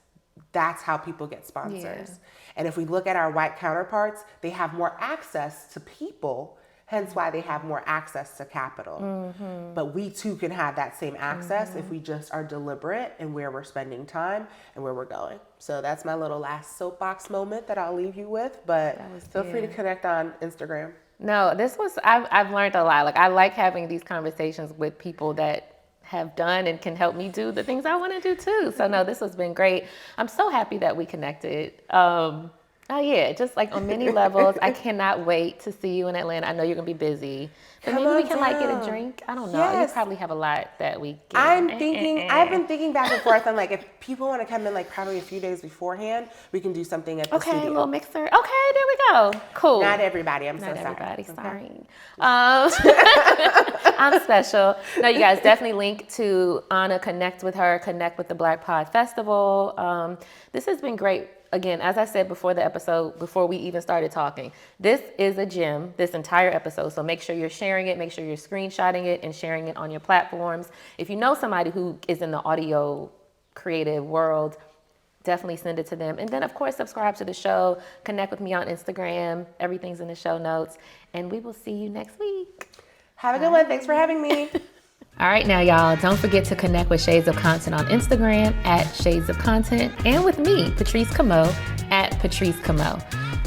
that's how people get sponsors. Yeah. And if we look at our white counterparts, they have more access to people, hence why they have more access to capital. But we too can have that same access if we just are deliberate in where we're spending time and where we're going. So that's my little last soapbox moment that I'll leave you with, but feel free to connect on Instagram. No, I've learned a lot. I like having these conversations with people that have done and can help me do the things I want to do too. So no, this has been great. I'm so happy that we connected. Just on many levels. I cannot wait to see you in Atlanta. I know you're gonna be busy, but maybe we can get a drink. I don't know. Yes. You probably have a lot that we get. I've been thinking back and forth on if people want to come in probably a few days beforehand, we can do something at the studio. Okay, a little mixer. Okay, there we go. Cool. Not everybody. I'm so sorry. Not everybody. Sorry. I'm special. No, you guys definitely link to Ona, connect with her, connect with the Blk Pod Festival. This has been great. Again, as I said before the episode, before we even started talking, this is a gem, this entire episode. So make sure you're sharing it, make sure you're screenshotting it and sharing it on your platforms. If you know somebody who is in the audio creative world, definitely send it to them. And then, of course, subscribe to the show, connect with me on Instagram. Everything's in the show notes. And we will see you next week. Have a good one. Thanks for having me. All right, now, y'all, don't forget to connect with Shades of Content on Instagram @Shades of Content and with me, Patrice Camo, @Patrice Camo.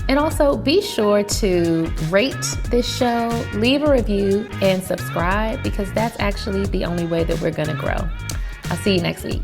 And also be sure to rate this show, leave a review, and subscribe because that's actually the only way that we're going to grow. I'll see you next week.